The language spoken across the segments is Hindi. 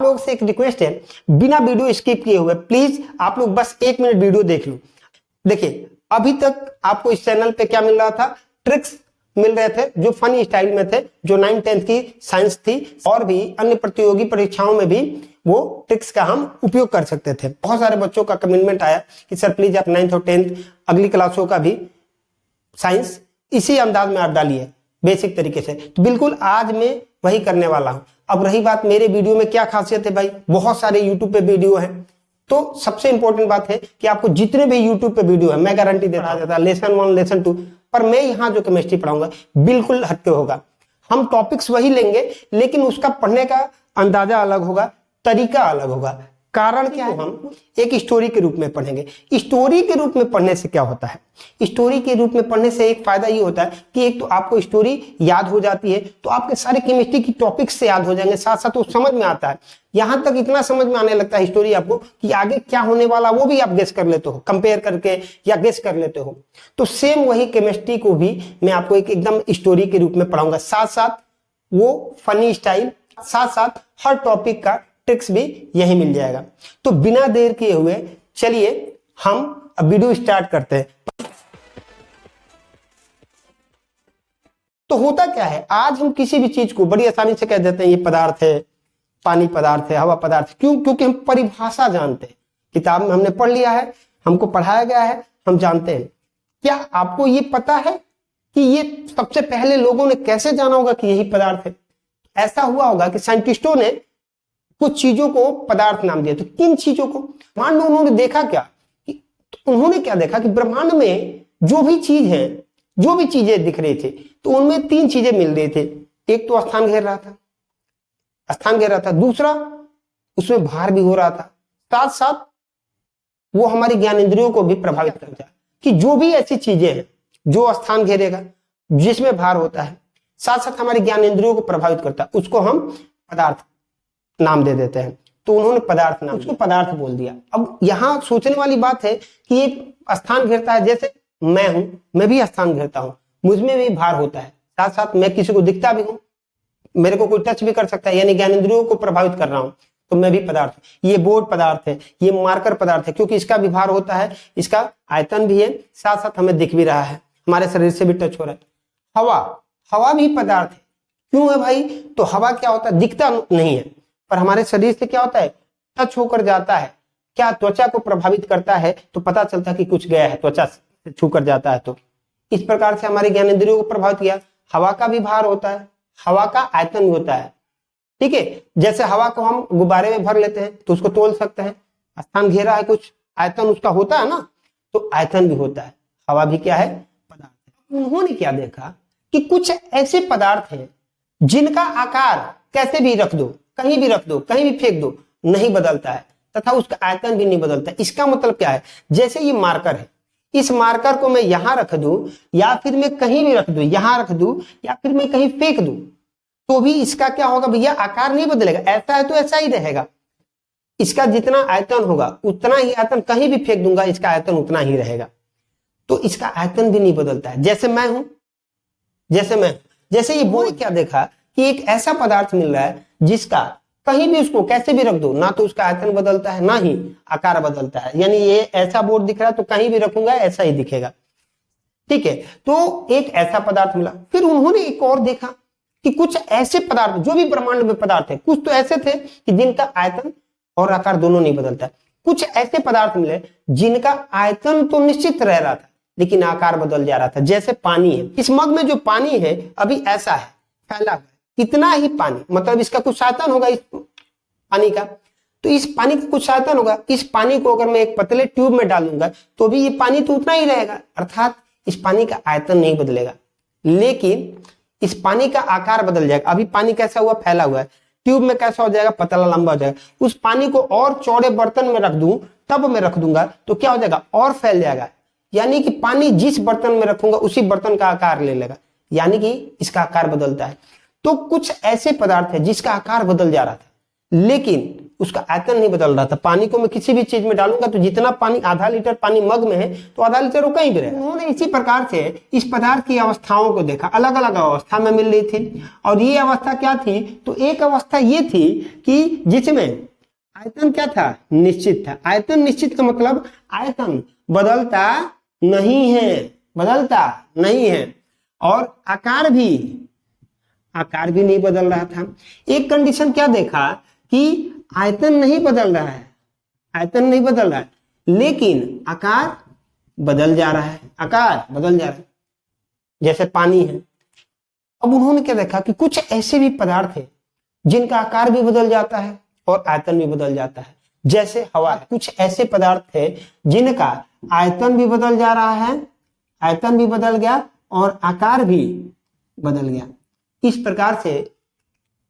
लोगों से एक रिक्वेस्ट है, बिना वीडियो स्किप किए हुए प्लीज आप लोग बस 1 मिनट वीडियो देख लो। देखिए अभी तक आपको इस चैनल पे क्या मिल रहा था, ट्रिक्स मिल रहे थे जो फनी स्टाइल में थे, जो 9th 10th की साइंस थी और भी अन्य प्रतियोगी परीक्षाओं में भी वो ट्रिक्स का हम उपयोग कर सकते थे। बहुत सारे बच्चों का कमिटमेंट आया कि सर प्लीज आप 9th और 10th अगली क्लासों का भी साइंस इसी अंदाज में आप डालिए बेसिक तरीके से। तो बिल्कुल आज मैं वही करने वाला हूं। अब रही बात मेरे वीडियो में क्या खासियत है भाई, बहुत सारे यूट्यूब पे वीडियो है, तो सबसे इंपॉर्टेंट बात है कि आपको जितने भी यूट्यूब पे वीडियो है मैं गारंटी देता जाता है लेसन 1 लेसन 2, पर मैं यहाँ जो केमिस्ट्री पढ़ाऊंगा बिल्कुल हटके होगा। हम टॉपिक्स वही लेंगे लेकिन उसका पढ़ने का अंदाजा अलग होगा, तरीका अलग होगा। कारण क्या है, हम एक स्टोरी के रूप में पढ़ेंगे। स्टोरी के रूप में पढ़ने से क्या होता है, स्टोरी के रूप में पढ़ने से एक फायदा ये होता है कि एक तो आपको स्टोरी याद हो जाती है, तो आपके सारे केमिस्ट्री की टॉपिक्स से याद हो जाएंगे, साथ साथ वो समझ में आता है। यहां तक इतना समझ में आने लगता है स्टोरी आपको कि आगे क्या होने वाला वो भी आप गेस कर लेते हो, कंपेयर करके या गेस कर लेते हो। तो सेम वही केमिस्ट्री को भी मैं आपको एक एकदम स्टोरी के रूप में पढ़ाऊंगा, साथ साथ वो फनी स्टाइल, साथ साथ हर टॉपिक का ट्रिक्स भी यही मिल जाएगा। तो बिना देर किए हुए चलिए हम अब वीडियो स्टार्ट करते हैं। तो होता क्या है, आज हम किसी भी चीज को बड़ी आसानी से कह देते हैं ये पदार्थ है, पानी पदार्थ है, हवा पदार्थ। क्यों? क्योंकि हम परिभाषा जानते हैं, किताब में हमने पढ़ लिया है, हमको पढ़ाया गया है, हम जानते हैं। क्या आपको ये पता है कि ये सबसे पहले लोगों ने कैसे जाना होगा कि यही पदार्थ है? ऐसा हुआ होगा कि साइंटिस्टों ने कुछ चीजों को पदार्थ नाम दिया। तो किन चीजों को? मान लो उन्होंने देखा क्या कि, तो उन्होंने क्या देखा कि ब्रह्मांड में जो भी चीज है, जो भी चीजें दिख रही थी, तो उनमें 3 चीजें मिल रही थी। एक तो स्थान घेर रहा था, स्थान घेर रहा था, दूसरा उसमें भार भी हो रहा था, साथ साथ वो हमारी ज्ञान इंद्रियों को भी प्रभावित करता है कि जो भी ऐसी चीजें हैं जो स्थान घेरेगा, जिसमें भार होता है, साथ साथ हमारी ज्ञान इंद्रियों को प्रभावित करता है, उसको हम पदार्थ नाम दे देते हैं। तो उन्होंने पदार्थ नाम, उसको पदार्थ बोल दिया। अब यहां सोचने वाली बात है कि ये स्थान घेरता है, जैसे मैं हूं, मैं भी स्थान घेरता हूं, मुझमें भी भार होता है, साथ साथ मैं किसी को दिखता भी हूं, मेरे को कोई टच भी कर सकता है, यानी ज्ञानेंद्रियों को प्रभावित कर रहा हूं, तो मैं भी पदार्थ। ये बोर्ड पदार्थ है, ये मार्कर पदार्थ है, क्योंकि इसका भी भार होता है, इसका आयतन भी है, साथ साथ हमें दिख भी रहा है, हमारे शरीर से भी टच हो रहा है। हवा, हवा भी पदार्थ है। क्यों है भाई? तो हवा क्या होता है, दिखता नहीं है, पर हमारे शरीर से क्या होता है, टच होकर जाता है। क्या त्वचा को प्रभावित करता है, तो पता चलता है कि कुछ गया है, त्वचा से छू कर जाता है। तो इस प्रकार से हमारे ज्ञानेंद्रियों को प्रभावित किया। हवा का भी भार होता है, हवा का आयतन भी होता है, ठीक है। जैसे हवा को हम गुब्बारे में भर लेते हैं तो उसको तोल सकते हैं, स्थान घेरा है, कुछ आयतन उसका होता है ना, तो आयतन भी होता है। हवा भी क्या है, पदार्थ है। उन्होंने क्या देखा कि कुछ ऐसे पदार्थ हैं जिनका आकार कैसे भी रख दो, कहीं भी रख दो, कहीं भी फेंक दो, नहीं बदलता है, तथा उसका आयतन भी नहीं बदलता है। इसका मतलब क्या है, जैसे ये मार्कर है, इस मार्कर को मैं यहां रख दूं या फिर मैं कहीं भी रख दूं, यहां रख दूं या फिर मैं कहीं फेंक दूं, तो भी इसका क्या होगा भैया, आकार नहीं बदलेगा। ऐसा है तो ऐसा ही रहेगा, इसका जितना आयतन होगा उतना ही आयतन, कहीं भी फेंक दूंगा इसका आयतन उतना ही रहेगा। तो इसका आयतन भी नहीं बदलता है। जैसे मैं हूं, जैसे ये बोर्ड, क्या देखा कि एक ऐसा पदार्थ मिल रहा है जिसका कहीं भी उसको कैसे भी रख दो, ना तो उसका आयतन बदलता है ना ही आकार बदलता है। यानी ये ऐसा बोर्ड दिख रहा है तो कहीं भी रखूंगा ऐसा ही दिखेगा, ठीक है। तो एक ऐसा पदार्थ मिला। फिर उन्होंने एक और देखा कि कुछ ऐसे पदार्थ, जो भी ब्रह्मांड में पदार्थ है, कुछ तो ऐसे थे कि जिनका आयतन और आकार दोनों नहीं बदलता। कुछ ऐसे पदार्थ मिले जिनका आयतन तो निश्चित रह रहा था लेकिन आकार बदल जा रहा था। जैसे पानी है, इस मग में जो पानी है अभी ऐसा है, फैला हुआ, इतना ही पानी, मतलब इसका कुछ आयतन होगा इस पानी का, तो इस पानी का कुछ आयतन होगा। इस पानी को अगर मैं एक पतले ट्यूब में डालूंगा तो भी ये पानी तो उतना ही रहेगा, अर्थात इस पानी का आयतन नहीं बदलेगा, लेकिन इस पानी का आकार बदल जाएगा। अभी पानी कैसा हुआ, फैला हुआ है, ट्यूब में कैसा हो जाएगा, पतला लंबा हो जाएगा। उस पानी को और चौड़े बर्तन में रख दूं, टब में रख दूंगा तो क्या हो जाएगा, और फैल जाएगा। यानी कि पानी जिस बर्तन में रखूंगा उसी बर्तन का आकार ले लेगा, यानी कि इसका आकार बदलता है। तो कुछ ऐसे पदार्थ है जिसका आकार बदल जा रहा था, लेकिन उसका आयतन नहीं बदल रहा था। पानी को मैं किसी भी चीज में डालूंगा तो जितना पानी, आधा लीटर पानी मग में है तो आधा लीटर वो कहीं भी रहेगा। उन्होंने इसी प्रकार से इस पदार्थ की अवस्थाओं को देखा, अलग अलग अवस्था में मिल रही थी। और ये अवस्था क्या थी, तो एक अवस्था ये थी कि जिसमें आयतन क्या था, निश्चित था। आयतन निश्चित का मतलब आयतन बदलता नहीं है, बदलता नहीं है, और आकार भी नहीं बदल रहा था। एक कंडीशन क्या देखा कि आयतन नहीं बदल रहा है, आयतन नहीं बदल रहा है, लेकिन आकार बदल जा रहा है, आकार बदल जा रहा है, जैसे पानी है। अब उन्होंने क्या देखा कि कुछ ऐसे भी पदार्थ है जिनका आकार भी बदल जाता है और आयतन भी बदल जाता है, जैसे हवा। कुछ ऐसे पदार्थ है जिनका आयतन भी बदल जा रहा है, आयतन भी बदल गया और आकार भी बदल गया। इस प्रकार से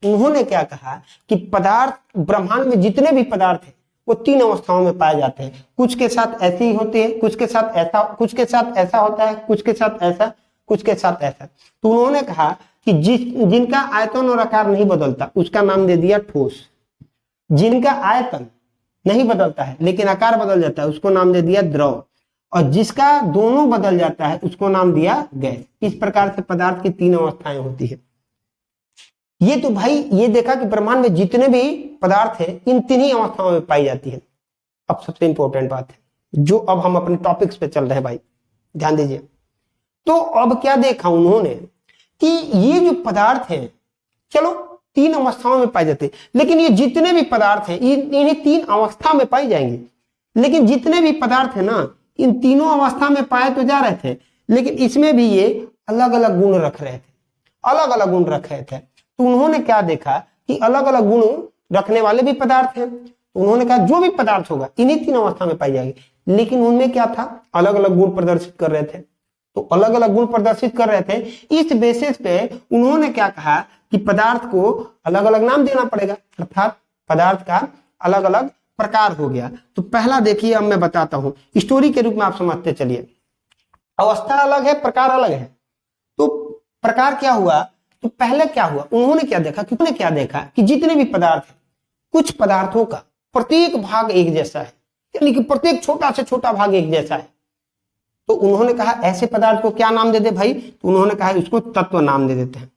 उन्होंने क्या कहा कि पदार्थ, ब्रह्मांड में जितने भी पदार्थ हैं वो 3 अवस्थाओं में पाए जाते हैं। कुछ के साथ ऐसे ही होते हैं, कुछ के साथ ऐसा, कुछ के साथ ऐसा होता है, कुछ के साथ ऐसा, कुछ के साथ ऐसा। तो उन्होंने कहा कि जिनका आयतन और आकार नहीं बदलता उसका नाम दे दिया ठोस। जिनका आयतन नहीं बदलता है लेकिन आकार बदल जाता है उसको नाम दे दिया द्रव। और जिसका दोनों बदल जाता है उसको नाम दिया गैस। इस प्रकार से पदार्थ की 3 अवस्थाएं होती है। ये तो भाई ये देखा कि ब्रह्मांड में जितने भी पदार्थ है इन 3 ही अवस्थाओं में पाई जाती है। अब सबसे इंपॉर्टेंट बात है, जो अब हम अपने टॉपिक्स पे चल रहे हैं भाई, ध्यान दीजिए। तो अब क्या देखा उन्होंने कि ये जो पदार्थ है, चलो 3 अवस्थाओं में पाए जाते हैं, लेकिन ये जितने भी पदार्थ हैं इन्हीं 3 अवस्था में पाई जाएंगे। लेकिन जितने भी पदार्थ है ना, इन तीनों अवस्था में पाए तो जा रहे थे, लेकिन इसमें भी ये अलग अलग गुण रख रहे थे, अलग अलग गुण रख रहे थे। तो उन्होंने क्या देखा कि अलग अलग गुण रखने वाले भी पदार्थ हैं। तो उन्होंने कहा जो भी पदार्थ होगा इन्हीं 3 अवस्था में पाई जाएगी। लेकिन उनमें क्या था, अलग अलग गुण प्रदर्शित कर रहे थे। तो अलग अलग गुण प्रदर्शित कर रहे थे, इस बेसिस पे उन्होंने क्या कहा कि पदार्थ को अलग अलग नाम देना पड़ेगा, अर्थात पदार्थ का अलग अलग प्रकार हो गया। तो पहला देखिए, अब मैं बताता हूं स्टोरी के रूप में, आप समझते चलिए। अवस्था अलग है, प्रकार अलग है। तो प्रकार क्या हुआ, तो पहले क्या हुआ, उन्होंने क्या देखा कि जितने भी पदार्थ हैं, कुछ पदार्थों का प्रत्येक भाग एक जैसा है, यानी कि प्रत्येक छोटा से छोटा भाग एक जैसा है। तो उन्होंने कहा ऐसे पदार्थ को क्या नाम दे दे भाई, तो उन्होंने कहा इसको तत्व नाम दे देते हैं।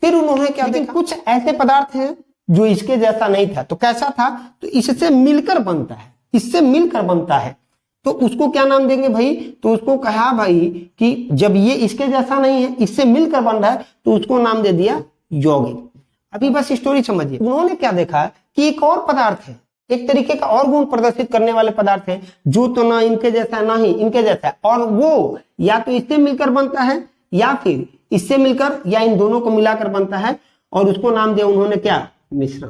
फिर उन्होंने क्या देखा, कुछ ऐसे पदार्थ हैं जो इसके जैसा नहीं था, तो कैसा था, तो इससे मिलकर बनता है, इससे मिलकर बनता है, तो उसको क्या नाम देंगे भाई, तो उसको कहा भाई कि जब ये इसके जैसा नहीं है, इससे मिलकर बन रहा है, तो उसको नाम दे दिया यौगिक। अभी बस स्टोरी समझिए। उन्होंने क्या देखा कि एक और पदार्थ है, एक तरीके का और गुण प्रदर्शित करने वाले पदार्थ है, जो तो ना इनके जैसा ना ही इनके जैसा है, और वो या तो इससे मिलकर बनता है या फिर इससे मिलकर या इन दोनों को मिलाकर बनता है, और उसको नाम दिया उन्होंने क्या, मिश्रण।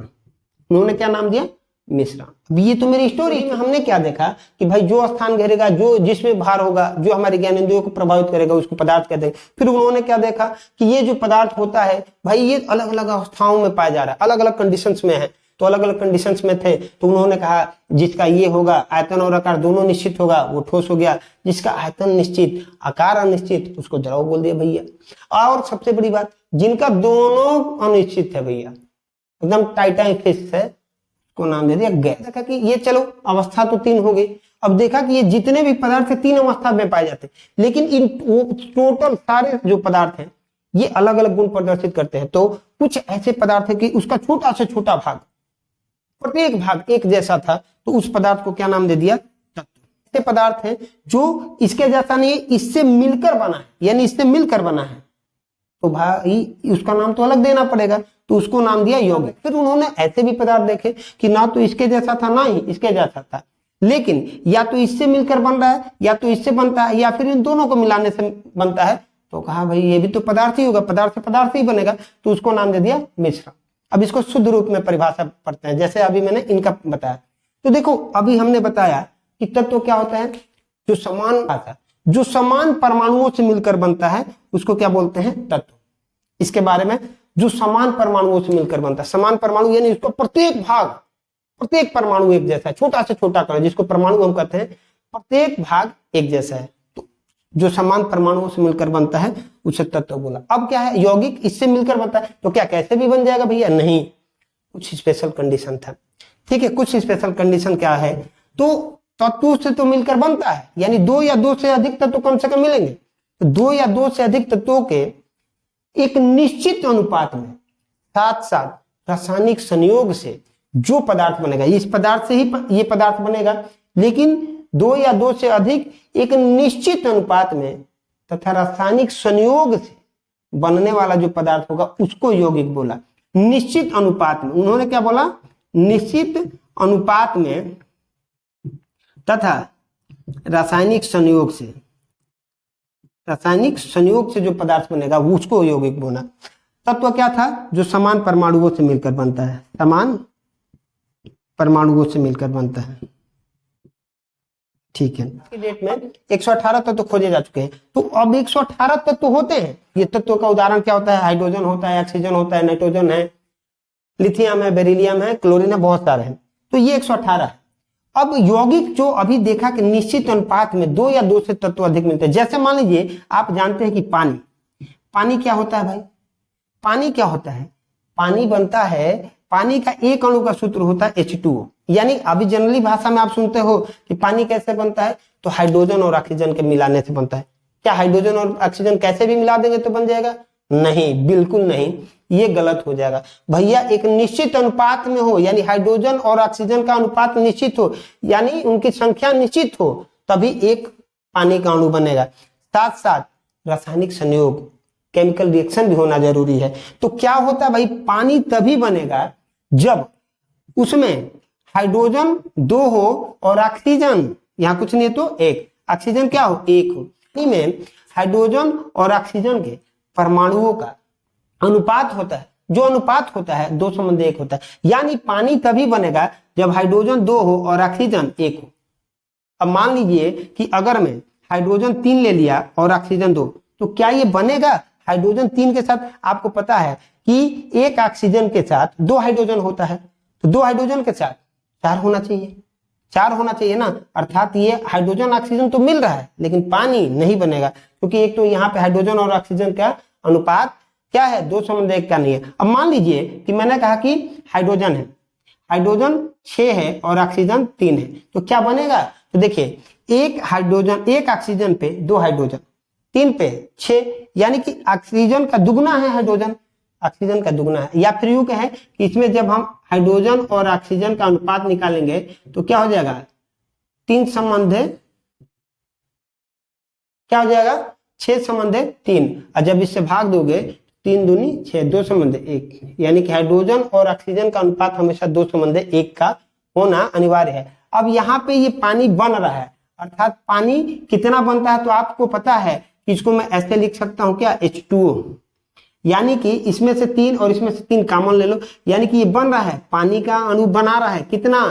उन्होंने क्या नाम दिया, मिश्रण। अब ये तो मेरी स्टोरी में हमने क्या देखा कि भाई जो स्थान घेरेगा, जो जिसमें भार होगा, जो हमारे ज्ञानेंद्रियों को प्रभावित करेगा, उसको पदार्थ कहते हैं। फिर उन्होंने क्या देखा कि ये जो पदार्थ होता है भाई, ये अलग अलग अवस्थाओं में पाया जा रहा है, अलग अलग कंडीशंस में है। तो अलग अलग कंडीशंस में थे, तो उन्होंने कहा जिसका ये होगा, आयतन और आकार दोनों निश्चित होगा, वो ठोस हो गया। जिसका आयतन निश्चित, आकार अनिश्चित, उसको द्रव बोल दिया भैया। और सबसे बड़ी बात, जिनका दोनों अनिश्चित है भैया, एकदम टाइटाई फिक्स है, को नाम दे दिया गैस। देखा कि ये चलो अवस्था तो 3 हो गई। अब देखा कि ये जितने भी पदार्थ 3 अवस्था में पाए जाते हैं, लेकिन इन टोटल सारे जो पदार्थ हैं ये अलग अलग गुण प्रदर्शित करते हैं। तो कुछ ऐसे पदार्थ है कि उसका छोटा से छोटा भाग, प्रत्येक भाग एक जैसा था, तो उस पदार्थ को क्या नाम दे दिया, तत्व। ऐसे पदार्थ है जो इसके जैसा नहीं है, इससे मिलकर बना है, यानी इससे मिलकर बना है, तो भाई उसका नाम तो अलग देना पड़ेगा, तो उसको नाम दिया यौगिक। फिर उन्होंने ऐसे भी पदार्थ देखे कि ना तो इसके जैसा था ना ही इसके जैसा था, लेकिन या तो इससे मिलकर बन रहा है या तो इससे बनता है या फिर इन दोनों को मिलाने से बनता है। तो कहा भाई ये भी तो पदार्थ ही होगा, पदार्थ से पदार्थ ही बनेगा, तो उसको नाम दे दिया मिश्रण। अब इसको शुद्ध रूप में परिभाषा पढ़ते हैं, जैसे अभी मैंने इनका बताया। तो देखो अभी हमने बताया कि तत्व क्या होता है, जो समान परमाणुओं से मिलकर बनता है उसको क्या बोलते हैं, तत्व। इसके बारे में, जो समान परमाणुओं से मिलकर बनता है, समान परमाणु यानी उसको प्रत्येक भाग, प्रत्येक परमाणु एक जैसा है, छोटा से छोटा कण जिसको परमाणु हम कहते हैं, प्रत्येक भाग एक जैसा है, तो जो समान परमाणुओं से मिलकर बनता है उसे तत्व बोला। अब क्या है, यौगिक इससे मिलकर बनता है, तो क्या कैसे भी बन जाएगा भैया, नहीं, कुछ स्पेशल कंडीशन था। ठीक है, कुछ स्पेशल कंडीशन क्या है, तो तत्वों से तो मिलकर बनता है, यानी दो या दो से अधिक तत्व कम से कम मिलेंगे। तो दो या दो से अधिक तत्वों के एक निश्चित अनुपात में साथ साथ रासायनिक संयोग से जो पदार्थ बनेगा, इस पदार्थ से ही ये पदार्थ बनेगा, लेकिन दो या दो से अधिक एक निश्चित अनुपात में तथा रासायनिक संयोग से बनने वाला जो पदार्थ होगा उसको यौगिक बोला। निश्चित अनुपात में, उन्होंने क्या बोला, निश्चित अनुपात में तथा रासायनिक संयोग से, रासायनिक संयोग से जो पदार्थ बनेगा उसको यौगिक बोला। तत्व क्या था, जो समान परमाणुओं से मिलकर बनता है, समान परमाणुओं से मिलकर बनता है। ठीक है, आज की डेट में 118 तत्व खोजे जा चुके हैं। तो अब 118 तत्व होते हैं। ये तत्वों का उदाहरण क्या होता है, हाइड्रोजन होता है, ऑक्सीजन होता है, नाइट्रोजन है, लिथियम है, बेरिलियम है, क्लोरीन है, बहुत सारे हैं। तो ये 118 है। अब यौगिक जो अभी देखा कि निश्चित अनुपात में दो या दो से तत्व अधिक मिलते हैं। जैसे मान लीजिए आप जानते हैं कि पानी क्या होता है भाई, पानी क्या होता है, पानी बनता है, पानी का एक अणु का सूत्र होता है H2O। यानी अभी जनरली भाषा में आप सुनते हो कि पानी कैसे बनता है, तो हाइड्रोजन और ऑक्सीजन के मिलाने से बनता है। क्या हाइड्रोजन और ऑक्सीजन कैसे भी मिला देंगे तो बन जाएगा? नहीं, बिल्कुल नहीं, ये गलत हो जाएगा भैया। एक निश्चित अनुपात में हो, यानी हाइड्रोजन और ऑक्सीजन का अनुपात निश्चित हो, यानी उनकी संख्या निश्चित हो, तभी एक पानी का अणु बनेगा। साथ साथ रासायनिक संयोग, केमिकल रिएक्शन भी होना जरूरी है। तो क्या होता है भाई, पानी तभी बनेगा जब उसमें हाइड्रोजन दो हो और ऑक्सीजन यहाँ कुछ नहीं है तो एक, ऑक्सीजन क्या हो, एक हो। पानी में हाइड्रोजन और ऑक्सीजन के परमाणुओं का अनुपात होता है, जो अनुपात होता है 2:1 होता है। यानी पानी तभी बनेगा जब हाइड्रोजन 2 हो और ऑक्सीजन 1 हो। अब मान लीजिए कि अगर मैं हाइड्रोजन 3 ले लिया और ऑक्सीजन 2, तो क्या ये बनेगा? हाइड्रोजन 3 के साथ आपको पता है कि एक ऑक्सीजन के साथ 2 हाइड्रोजन होता है, तो 2 हाइड्रोजन के साथ 4 होना चाहिए, 4 होना चाहिए ना। अर्थात ये हाइड्रोजन ऑक्सीजन तो मिल रहा है लेकिन पानी नहीं बनेगा, क्योंकि एक तो यहाँ पे हाइड्रोजन और ऑक्सीजन का अनुपात क्या है, 2:1 का नहीं है। अब मान लीजिए कि मैंने कहा कि हाइड्रोजन है, हाइड्रोजन 6 है और ऑक्सीजन 3 है, तो क्या बनेगा? तो देखिए, एक हाइड्रोजन, एक ऑक्सीजन पे 2 हाइड्रोजन, 3 पे 6, यानी कि ऑक्सीजन का दुगना है हाइड्रोजन, ऑक्सीजन का दुगना है। या फिर यूं कहें कि इसमें जब हम हाइड्रोजन और ऑक्सीजन का अनुपात निकालेंगे तो क्या हो जाएगा, 3 संबंधे क्या हो जाएगा, 6 संबंधे 3, और जब इससे भाग दोगे 3 दूनी 6, 2 संबंधे 1, यानी कि हाइड्रोजन और ऑक्सीजन का अनुपात हमेशा 2 संबंधे 1 का होना अनिवार्य है। अब यहाँ पे ये पानी बन रहा है, अर्थात पानी कितना बनता है तो आपको पता है कि इसको मैं ऐसे लिख सकता हूं क्या, H2O, यानी कि इसमें से 3 और इसमें से 3 कॉमन ले लो, यानी कि ये बन रहा है, पानी का अणु बना रहा है, कितना,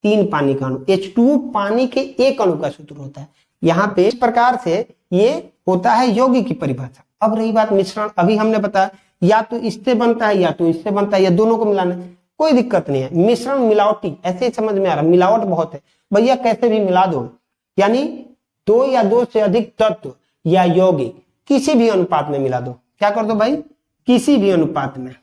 3 पानी का अणु। H2O पानी के एक अणु का सूत्र होता है। यहाँ पे इस प्रकार से ये होता है यौगिक की परिभाषा। अब रही बात मिश्रण, अभी हमने बताया या तो इससे बनता है या तो इससे बनता है, या दोनों को मिलाना है, कोई दिक्कत नहीं है। मिश्रण मिलावटी, ऐसे ही समझ में आ रहा, मिलावट बहुत है भैया, कैसे भी मिला दो, यानी 2 या 2 से अधिक तत्व या यौगिक किसी भी अनुपात में मिला दो। क्या कर दो भाई, किसी भी अनुपात में।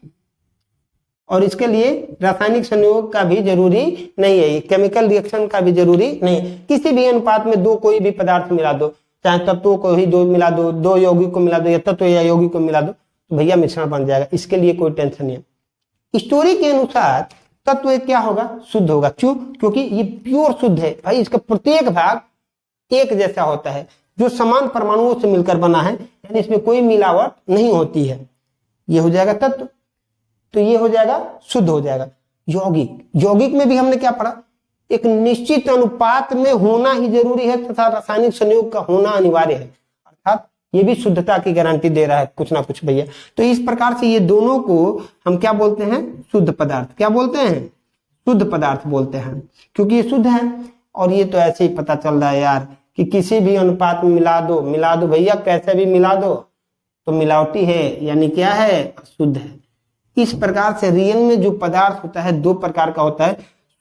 और इसके लिए रासायनिक संयोग का भी जरूरी नहीं है, केमिकल रिएक्शन का भी जरूरी नहीं, किसी भी अनुपात में 2 कोई भी पदार्थ मिला दो, चाहे तत्वों को ही 2 मिला दो, 2 यौगिक को मिला दो, या तत्व या यौगिक को मिला दो, तो भैया मिश्रण बन जाएगा, इसके लिए कोई टेंशन नहीं है। स्टोरी के अनुसार तत्व एक क्या होगा, शुद्ध होगा। क्यों? क्योंकि ये प्योर शुद्ध है भाई, इसका प्रत्येक भाग एक जैसा होता है, जो समान परमाणुओं से मिलकर बना है, यानी इसमें कोई मिलावट नहीं होती है। ये हो जाएगा तत्व, तो ये हो जाएगा शुद्ध हो जाएगा। यौगिक, यौगिक में भी हमने क्या पढ़ा, एक निश्चित अनुपात में होना ही जरूरी है तथा रासायनिक संयोग का होना अनिवार्य है, अर्थात ये भी शुद्धता की गारंटी दे रहा है कुछ ना कुछ भैया। तो इस प्रकार से ये दोनों को हम क्या बोलते हैं, शुद्ध पदार्थ। क्या बोलते हैं, शुद्ध पदार्थ बोलते हैं, क्योंकि ये शुद्ध है। और ये तो ऐसे ही पता चल रहा है यार कि किसी भी अनुपात में मिला दो भैया, कैसे भी मिला दो तो मिलावटी है, यानी क्या है, अशुद्ध है। इस प्रकार से रियल में जो पदार्थ होता है 2 प्रकार का होता है,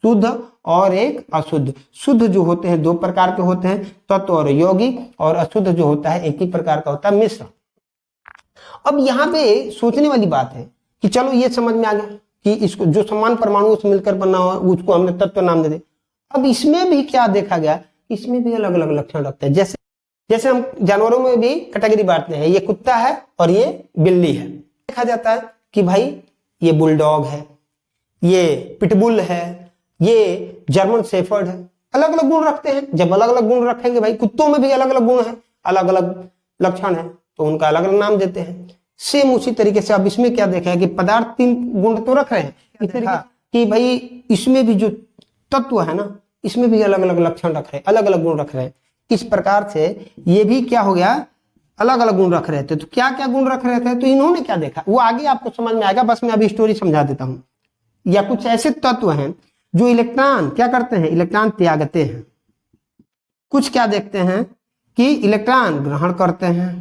शुद्ध और एक अशुद्ध। शुद्ध जो होते हैं 2 प्रकार के होते हैं, तत्व और यौगिक, और अशुद्ध जो होता है एक ही प्रकार का होता है, मिश्र। अब यहाँ पे सोचने वाली बात है कि चलो ये समझ में आ गया कि इसको जो समान परमाणुओं से मिलकर बना हुआ उसको हमने तत्व नाम दे दिया। अब इसमें भी क्या देखा गया, इसमें भी अलग अलग लक्षण रखते हैं। जैसे जैसे हम जानवरों में भी कैटेगरी बांटते हैं, ये कुत्ता है और ये बिल्ली है। देखा जाता है कि भाई ये बुलडॉग है, ये पिटबुल है, ये जर्मन शेफर्ड है, अलग अलग गुण रखते हैं। जब अलग अलग गुण रखेंगे भाई, कुत्तों में भी अलग अलग गुण है, अलग अलग लक्षण है, तो उनका अलग अलग नाम देते हैं। सेम उसी तरीके से अब इसमें क्या देखा है कि पदार्थ 3 गुण तो रख रहे हैं कि भाई इसमें भी जो तत्व है ना, इसमें भी अलग अलग लक्षण रख रहे हैं, अलग अलग गुण रख रहे हैं। इस प्रकार से ये भी क्या हो गया, अलग अलग गुण रख रहे थे। तो क्या क्या गुण रख रहे थे, तो इन्होंने क्या देखा वो आगे आपको समझ में आएगा, बस मैं अभी स्टोरी समझा देता हूं। या कुछ ऐसे तत्व हैं जो इलेक्ट्रॉन क्या करते हैं, इलेक्ट्रॉन त्यागते हैं। कुछ क्या देखते हैं कि इलेक्ट्रॉन ग्रहण करते हैं।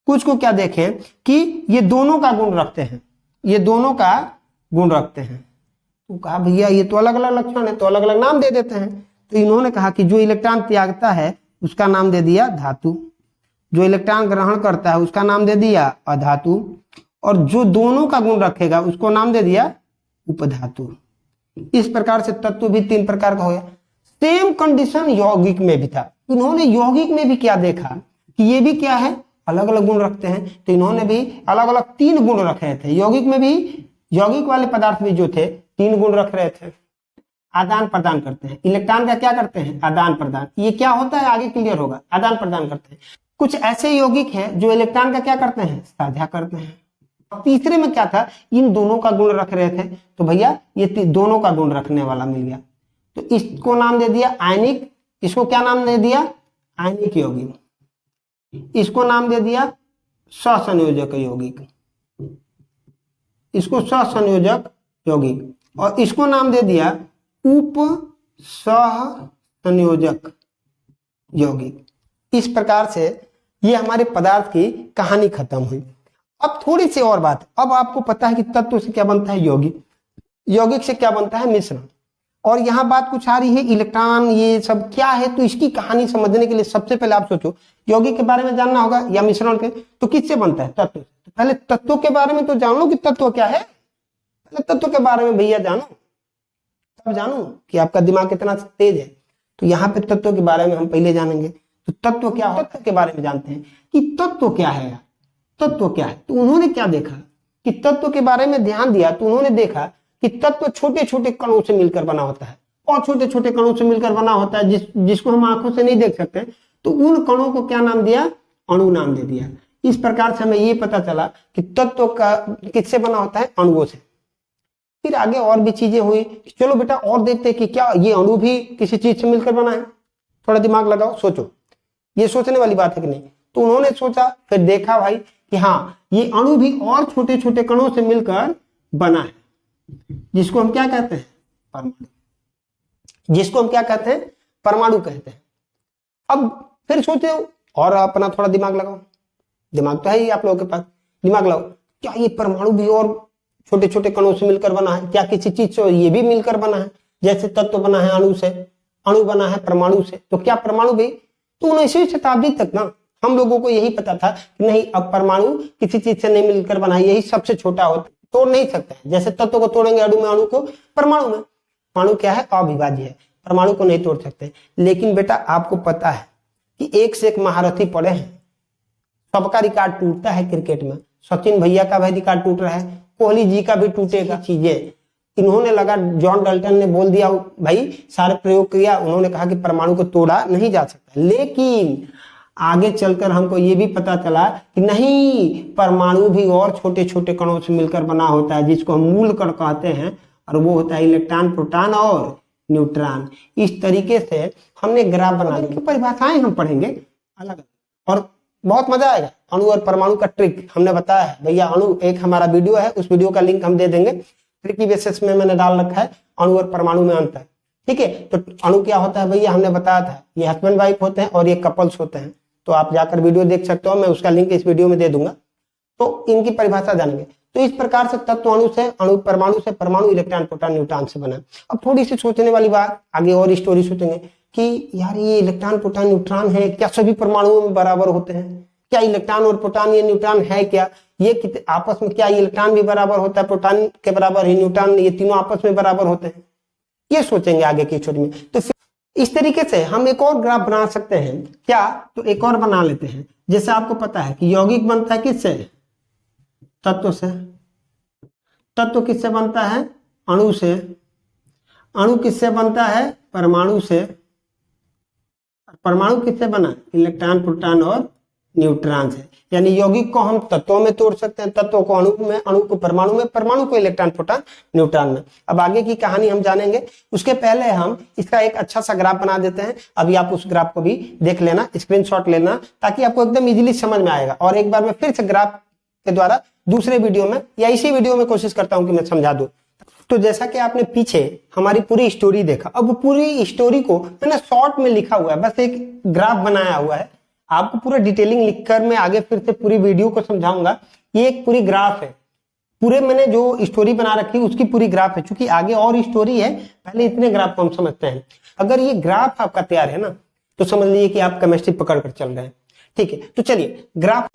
कुछ को क्या देखें कि ये दोनों का गुण रखते हैं, ये दोनों का गुण रखते हैं। तो कहा भैया ये तो अलग अलग लक्षण है, तो अलग अलग नाम दे देते हैं। तो इन्होंने कहा कि जो इलेक्ट्रॉन त्यागता है उसका नाम दे दिया धातु, जो इलेक्ट्रॉन ग्रहण करता है उसका नाम दे दिया अधातु, और जो दोनों का गुण रखेगा उसको नाम दे दिया उपधातु। इस प्रकार से तत्व भी 3 प्रकार का हो गया। सेम कंडीशन यौगिक में भी था। इन्होंने यौगिक में भी क्या देखा कि ये भी क्या है, अलग अलग गुण रखते हैं। तो इन्होंने भी अलग अलग 3 गुण रख रहे थे। यौगिक में भी, यौगिक वाले पदार्थ भी जो थे 3 गुण रख रहे थे। आदान प्रदान करते हैं, इलेक्ट्रॉन का क्या करते हैं, आदान प्रदान। ये क्या होता है आगे क्लियर होगा, आदान प्रदान करते हैं। कुछ ऐसे यौगिक हैं जो इलेक्ट्रॉन का क्या करते हैं, साझा करते हैं। तीसरे में क्या था, इन दोनों का गुण रख रहे थे। तो भैया ये दोनों का गुण रखने वाला मिल गया, तो इसको नाम दे दिया आयनिक। इसको क्या नाम दे दिया, आयनिक यौगिक। इसको नाम दे दिया सहसंयोजक यौगिक, इसको सहसंयोजक यौगिक, और इसको नाम दे दिया उप सहसंयोजक यौगिक। इस प्रकार से ये हमारे पदार्थ की कहानी खत्म हुई। अब थोड़ी सी और बात, अब आपको पता है कि तत्व से क्या बनता है यौगिक, यौगिक से क्या बनता है मिश्रण, और यहाँ बात कुछ आ रही है इलेक्ट्रॉन ये सब क्या है। तो इसकी कहानी समझने के लिए सबसे पहले आप सोचो यौगिक के बारे में जानना होगा या मिश्रण के, तो किससे बनता है, तत्व। तो पहले तत्वों के बारे में तो जान लो कि तत्व क्या है, पहले तत्व के बारे में भैया जानो, तब जानो कि आपका दिमाग कितना तेज है। तो यहाँ पे तत्व के बारे में हम पहले जानेंगे। तो तत्व क्या है, तत्व के बारे में जानते हैं कि तत्व क्या है, तत्व क्या है। तो उन्होंने क्या देखा कि तत्व के बारे में ध्यान दिया, तो उन्होंने देखा कि तत्व छोटे छोटे कणों से मिलकर बना होता है, और छोटे छोटे कणों से मिलकर बना होता है जिसको हम आंखों से नहीं देख सकते। तो उन कणों को क्या नाम दिया, अणु नाम दे दिया। इस प्रकार से हमें ये पता चला कि तत्व का किससे बना होता है, अणुओं से। फिर आगे और भी चीजें हुई, चलो बेटा और देखते हैं कि क्या ये अणु भी किसी चीज से मिलकर बना है। थोड़ा दिमाग लगाओ, सोचो, ये सोचने वाली बात है कि नहीं। तो उन्होंने सोचा, फिर देखा भाई कि हाँ ये अणु भी और छोटे छोटे कणों से मिलकर बना है, जिसको हम क्या कहते हैं, परमाणु, जिसको हम क्या कहते हैं, परमाणु कहते हैं। अब फिर सोचे और अपना थोड़ा दिमाग लगाओ, दिमाग तो है ही आप लोगों के पास, दिमाग लगाओ, क्या ये परमाणु भी और छोटे छोटे कणों से मिलकर बना है, क्या किसी चीज से ये भी मिलकर बना है, जैसे तत्व बना है अणु से, अणु बना है परमाणु से, तो क्या परमाणु भी। तो 19वीं शताब्दी तक ना हम लोगों को यही पता था कि नहीं, अब परमाणु किसी चीज से नहीं मिलकर बना है, यही सबसे छोटा होता, तोड़ नहीं सकता है। जैसे तत्व को तोड़ेंगे अणु में, अणु को परमाणु में, परमाणु क्या है, अविभाज्य है, परमाणु को नहीं तोड़ सकते। लेकिन बेटा आपको पता है कि एक से एक महारथी पड़े हैं, सबका रिकॉर्ड टूटता है क्रिकेट में। सचिन भैया का भी रिकॉर्ड टूट रहा है, कोहली जी का भी टूटेगा। चीजें इन्होंने लगा, जॉन डाल्टन ने बोल दिया भाई, सारे प्रयोग किया, उन्होंने कहा कि परमाणु को तोड़ा नहीं जा सकता। लेकिन आगे चलकर हमको ये भी पता चला कि नहीं, परमाणु भी और छोटे छोटे कणों से मिलकर बना होता है, जिसको हम मूल कण कहते हैं, और वो होता है इलेक्ट्रॉन, प्रोटॉन और न्यूट्रॉन। इस तरीके से हमने ग्राफ बना ली, परिभाषाएं हम पढ़ेंगे अलग अलग, और बहुत मजा आएगा। अणु और परमाणु का ट्रिक हमने बताया है भैया। अणु एक हमारा वीडियो है, उस वीडियो का लिंक हम दे देंगे, ट्रिक की बेसिस में मैंने डाल रखा है अणु और परमाणु में अंतर, ठीक है। तो अणु क्या होता है भैया, हमने बताया था, ये हस्बैंड वाइफ होते हैं और ये कपल्स होते हैं। तो आप जाकर वीडियो देख सकते हो, मैं उसका लिंक इस वीडियो में दे दूंगा, तो इनकी परिभाषा जानेंगे। तो इस प्रकार से तत्व अणु से, अणु परमाणु से, परमाणु इलेक्ट्रॉन, प्रोटॉन, न्यूट्रॉन से बना। अब थोड़ी सी सोचने वाली बात, आगे और स्टोरी सोचेंगे कि यार ये इलेक्ट्रॉन, प्रोटॉन, न्यूट्रॉन है, क्या सभी परमाणुओं में बराबर होते हैं, क्या इलेक्ट्रॉन और प्रोटॉन ये न्यूट्रॉन है क्या, ये आपस में क्या इलेक्ट्रॉन भी बराबर होता है प्रोटॉन के बराबर ही, न्यूट्रॉन, ये तीनों आपस में बराबर होते हैं, ये सोचेंगे आगे की स्टोरी में। तो फिर इस तरीके से हम एक और ग्राफ बना सकते हैं क्या, तो एक और बना लेते हैं। जैसे आपको पता है कि यौगिक बनता है किससे, तत्व से, तत्व किससे बनता है, अणु से, अणु किससे बनता है, परमाणु से, परमाणु किससे बना, इलेक्ट्रॉन प्रोटॉन और न्यूट्रॉन से। यानी यौगिक को हम तत्वों में तोड़ सकते हैं, तत्वों को अणु में, अणु को परमाणु में, परमाणु को इलेक्ट्रॉन प्रोटॉन न्यूट्रॉन में। अब आगे की कहानी हम जानेंगे, उसके पहले हम इसका एक अच्छा सा ग्राफ बना देते हैं। अभी आप उस ग्राफ को भी देख लेना, स्क्रीनशॉट लेना, ताकि आपको एकदम इजीली समझ में आएगा। और एक बार मैं फिर से ग्राफ के द्वारा दूसरे वीडियो में या इसी वीडियो में कोशिश करता हूं कि मैं समझा दूं। तो जैसा कि आपने पीछे हमारी पूरी स्टोरी देखा, अब पूरी स्टोरी को मैंने शॉर्ट में लिखा हुआ है, बस एक ग्राफ बनाया हुआ है। आपको पूरा डिटेलिंग लिखकर मैं आगे फिर से पूरी वीडियो को समझाऊंगा। ये एक पूरी ग्राफ है, पूरे मैंने जो स्टोरी बना रखी है उसकी पूरी ग्राफ है, क्योंकि आगे और स्टोरी है, पहले इतने ग्राफ को हम समझते हैं। अगर ये ग्राफ आपका तैयार है ना, तो समझ लीजिए कि आप केमिस्ट्री पकड़ कर चल रहे हैं। ठीक है, तो चलिए ग्राफ